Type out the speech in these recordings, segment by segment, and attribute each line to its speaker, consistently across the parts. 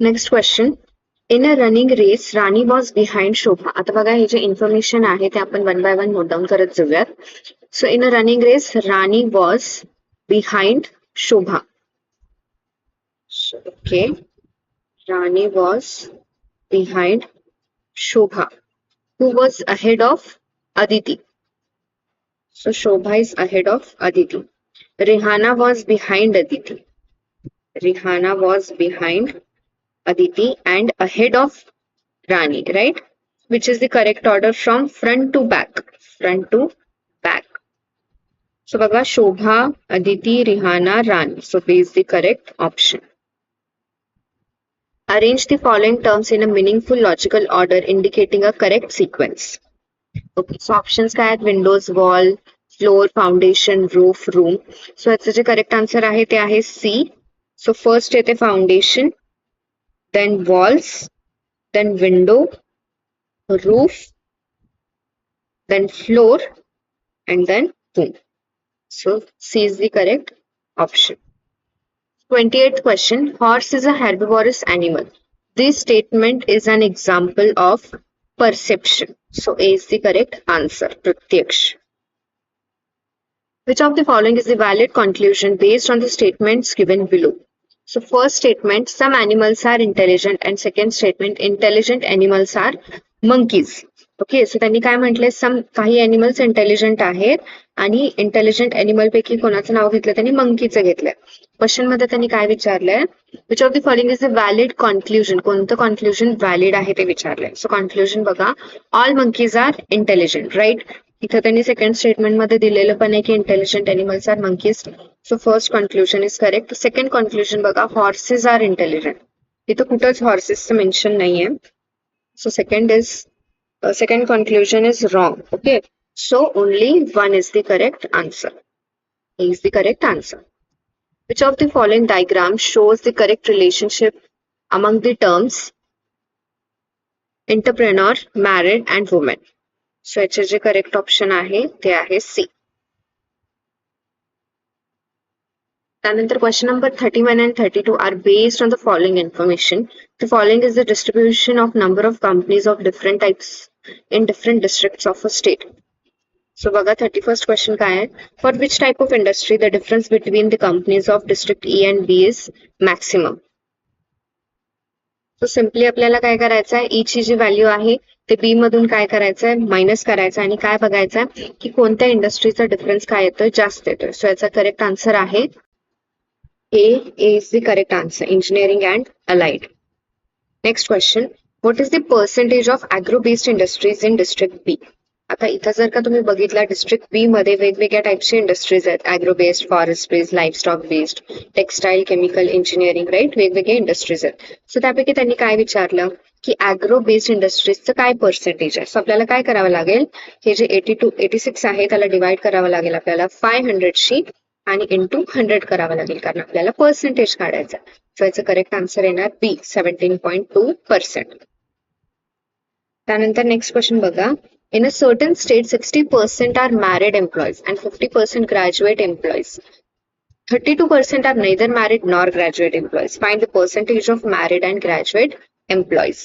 Speaker 1: Next question. In a running race Rani was behind Shobha. आता बघा हे जे इन्फॉर्मेशन आहे ते आपण one by one note down करत जाऊयात. So in a running race Rani was behind Shobha. Okay, Rani was behind Shobha. Who was ahead of Aditi? So Shobha is ahead of Aditi. Rihanna was behind Aditi. Rihanna was behind Aditi and ahead of Rani, right? Which is the correct order from front to back. Front to back. So baga Shobha, Aditi, Rihanna, Rani. So B is the correct option. Arrange the following terms in a meaningful logical order indicating a correct sequence. Okay, so options काय आहेत? Windows, wall, floor, foundation, roof, room. So याचं जे correct answer आहे ते आहे C. So first येते foundation, then walls, then window, roof, then floor, and then room. So C is the correct option. 28th question. Horse is a herbivorous animal. This statement is an example of perception. So A is the correct answer. Pratyaksh. Which of the following is the valid conclusion based on the statements given below? So first statement, some animals are intelligent, and second statement, intelligent animals are monkeys. Okay, so त्यांनी काय म्हटलंय, सम काही animals intelligent आहेत आणि intelligent animal पैकी कोणाचं नाव घेतलं, त्यांनी मंकीचं घेतलंय. क्वेश्चन मध्ये त्यांनी काय विचारलंय, which of the following is the valid conclusion, कोणतं कॉन्क्लुजन व्हॅलिड आहे ते विचारलंय. सो कॉन्क्लुजन बघा, all monkeys are intelligent, right. इथं त्यांनी सेकंड स्टेटमेंट मध्ये दिलेलं पण आहे की intelligent animals are monkeys. So first conclusion is correct. Second conclusion बघा, हॉर्सेस आर इंटेलिजंट. इथं कुठंच हॉर्सेसचं मेन्शन नाहीये. सो second conclusion is wrong. Okay, so only one is the correct answer. A is the correct answer. Which of the following diagrams shows the correct relationship among the terms entrepreneur, married and woman? So याचे जे correct option आहे ते आहे C. त्यानंतर question number 31 and 32 are based on the following information. The following is the distribution of number of companies of different types in different districts of a state. So बघा 31st question काय आहे, for which type of industry the difference between the companies of district E and B is maximum. So simply आपल्याला काय करायचं आहे, E ची जी value आहे ते B मधून काय करायचं आहे, मायनस करायचं आणि काय बघायचं आहे की कोणत्या इंडस्ट्रीचा डिफरन्स काय येतोय, जास्त येतोय. सो याचा करेक्ट आन्सर आहे A. A is the correct answer. Engineering and allied. Next question. What is the percentage of agro-based industries in district B? आता इथं जर का तुम्ही बघितला डिस्ट्रिक्ट बी मध्ये वेगवेगळ्या टाइपचे इंडस्ट्रीज आहेत. Agro based, forest based, livestock based, textile, chemical, engineering, right, वेगवेगळे इंडस्ट्रीज आहेत. सो त्यापैकी त्यांनी काय विचारलं की ॲग्रो बेस्ड इंडस्ट्रीजचं काय पर्सेंटेज आहे. सो आपल्याला काय करावं लागेल, हे जे 86 आहे त्याला डिवाइड करावं लागेल आपल्याला 500शी आणि इंटू 100 करावं लागेल, कारण आपल्याला पर्सेंटेज काढायचा. सो याचं करेक्ट आन्सर येणार बी, 17.2%. त्यानंतर नेक्स्ट क्वेश्चन बघा. In a certain state, 60% are married employees and 50% graduate employees. 32% are neither married nor graduate employees. Find the percentage of married and graduate employees.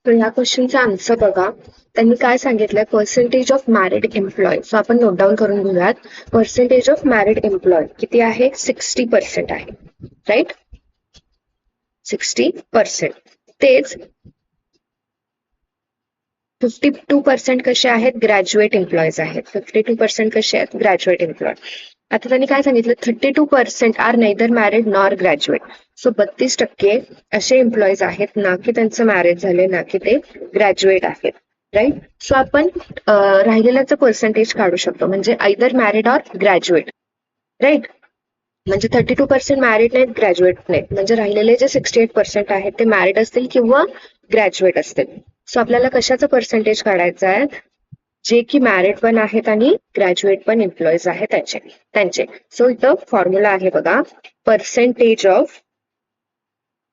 Speaker 1: तर ह्या क्वेश्चनचा आन्सर बघा, त्यांनी काय सांगितलंय, पर्सेंटेज ऑफ मॅरिड एम्प्लॉय. सो आपण note down करून घेऊयात. Percentage of married employ किती आहे, 60% आहे, राईट, 60%. तेच 52% कसे आहेत, ग्रॅज्युएट एम्प्लॉईज आहेत. 52% कसे आहेत, ग्रॅज्युएट एम्प्लॉय. आता त्यांनी काय सांगितलं, 32% are neither married nor graduate. So 32% असे एम्प्लॉईज आहेत ना की त्यांचं मॅरेज झाले, ना की ते ग्रॅज्युएट आहेत, राईट. सो आपण राहिलेल्याचं पर्सेंटेज काढू शकतो, म्हणजे either married or graduate, right. म्हणजे 32% मॅरिड नाहीत, ग्रॅज्युएट नाहीत, म्हणजे राहिलेले जे 68% आहेत ते मॅरिड असतील किंवा ग्रॅज्युएट असतील. सो आपल्याला कशाचं पर्सेंटेज काढायचं आहे, जे की मॅरिड पण आहेत आणि ग्रॅज्युएट पण एम्प्लॉईज आहेत त्यांचे. सो इथं फॉर्म्युला आहे बघा, percentage of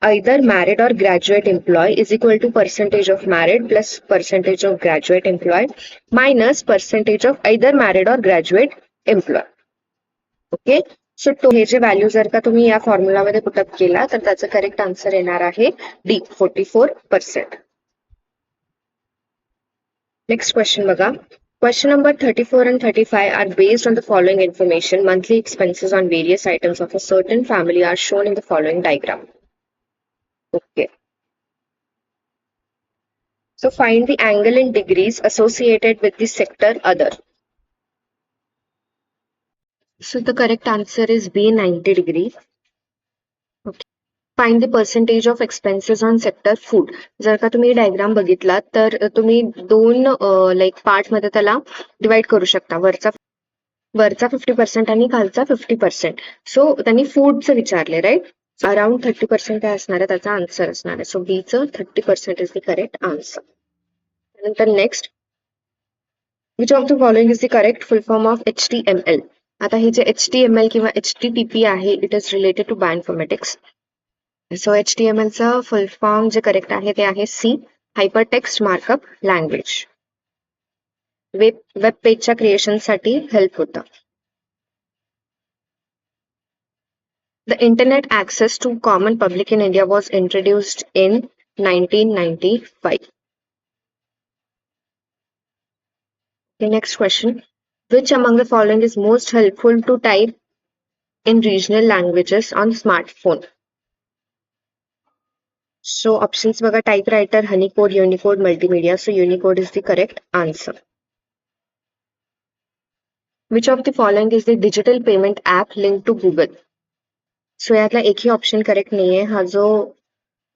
Speaker 1: either married or graduate employee is equal to percentage of married plus percentage of graduate employee minus percentage of either married or graduate employee. Okay, सो तो हे जे व्हॅल्यू जर का तुम्ही या फॉर्म्युलामध्ये पुटअप केला तर त्याचं करेक्ट आन्सर येणार आहे डी 44%. नेक्स्ट क्वेश्चन बघा. Question number 34 and 35 are based on the following information. Monthly expenses on various items of a certain family are shown in the following diagram. Okay. So find the angle in degrees associated with the sector other. So the correct answer is B 90 degrees. Okay. Find the percentage of expenses on sector food. जर का तुम्ही diagram बघितला तर तुम्ही दोन like part मध्ये त्याला divide करू शकता. वरचा 50% आणि खालचा 50%. सो त्यांनी फूडचं विचारले राईट. अराउंड 30% काय असणार आहे त्याचा आन्सर असणार आहे. सो बीचं 30% इज द करेक्ट आन्सर. त्यानंतर next, which of the following is the correct full form of HTML. आता हे जे HTML किंवा HTTP आहे it is related to bioinformatics. So HTML चं फुल फॉर्म जे करेक्ट आहे ते आहे C, hypertext markup language. Web पेजच्या क्रिएशनसाठी हेल्प होतं. The internet access to common public in India was introduced in 1995. The next question. Which among the following is most helpful to type in regional languages on smartphone? So options baga, typewriter, Honeycode, Unicode, multimedia. So Unicode is the correct answer. Which of the following is the digital payment app linked to Google? सो यातला एकही option correct नाहीये. हा जो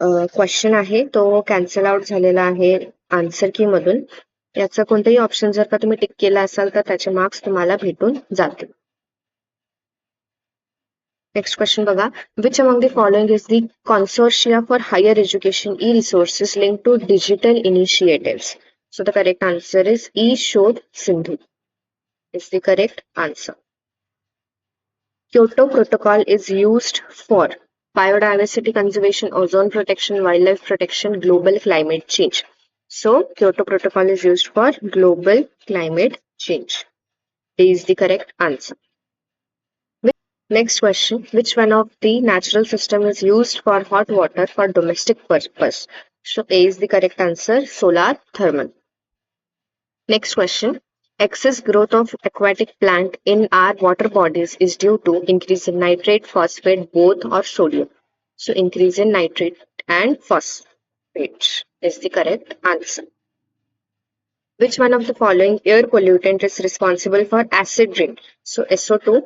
Speaker 1: question आहे तो cancel out झालेला आहे answer की मधून. याचा कोणताही ऑप्शन जर का तुम्ही टिक केला असाल तर त्याचे मार्क्स तुम्हाला भेटून जातील. नेक्स्ट क्वेश्चन बघा. Which among the following is the consortia for higher education e resources link to digital initiatives? So the correct answer is e Shodh Sindhu is the correct answer. Kyoto Protocol is used for biodiversity conservation, ozone protection, wildlife protection, global climate change. So, Kyoto Protocol is used for global climate change. A is the correct answer. Next question. Which one of the natural system is used for hot water for domestic purpose? So, A is the correct answer. Solar thermal. Next question. Excess growth of aquatic plant in our water bodies is due to increase in nitrate, phosphate, both or sodium. So increase in nitrate and phosphate is the correct answer. Which one of the following air pollutant is responsible for acid rain? So SO2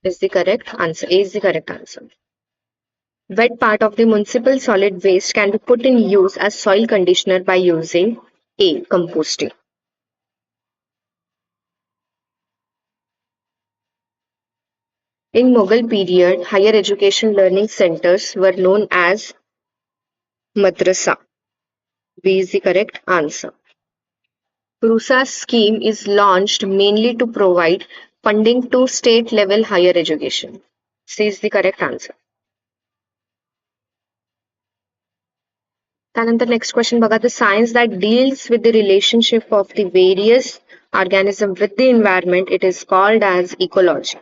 Speaker 1: is the correct answer. A is the correct answer. Wet part of the municipal solid waste can be put in use as soil conditioner by using A. Composting. In Mughal period, higher education learning centers were known as madrasa. B is the correct answer. PRUSA scheme is launched mainly to provide funding to state level higher education. C is the correct answer. Then next question baga, the science that deals with the relationship of the various organisms with the environment, it is called as ecology.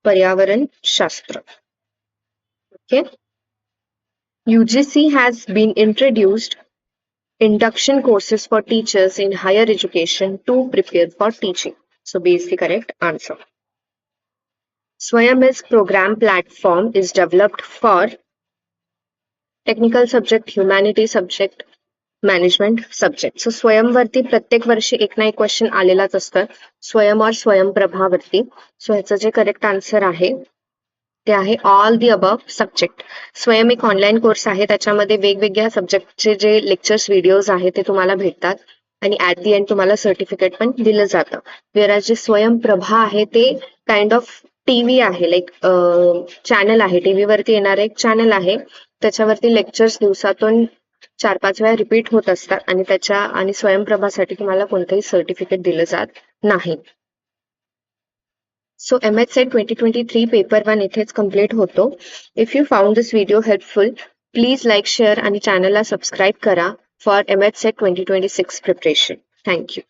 Speaker 1: Paryavaran Shastra. Okay. UGC has been introduced induction courses for teachers in higher education to prepare for teaching. So B is the correct answer. Swayam program platform is developed for technical subject, humanity subject, management subject. So Swayam वरती प्रत्येक वर्षी एक ना एक question आलेलाच असतं स्वयं और स्वयंप्रभावरती. सो ह्याचं जे करेक्ट आन्सर आहे ते आहे ऑल दी अबव सब्जेक्ट. स्वयं एक ऑनलाईन कोर्स आहे त्याच्यामध्ये वेगवेगळ्या सब्जेक्टचे जे लेक्चर्स व्हिडिओज आहेत ते तुम्हाला भेटतात आणि ऍट दी एंड तुम्हाला सर्टिफिकेट पण दिलं जातं. वेअर जे स्वयंप्रभा आहे ते काइंड ऑफ टीव्ही आहे, लाईक चॅनल आहे, टीव्हीवरती येणारं एक चॅनल आहे, त्याच्यावरती लेक्चर्स दिवसातून 4-5 वेळा रिपीट होत असतात आणि त्याच्या आणि स्वयंप्रभासाठी तुम्हाला कोणतंही सर्टिफिकेट दिलं जात नाही. सो MHCET 2023 पेपर 1 इथेच कम्प्लीट होतो. If you found this video helpful, please like, share आणि चॅनलला सबस्क्राईब करा फॉर MHCET 2026 प्रिपरेशन. थँक्यू.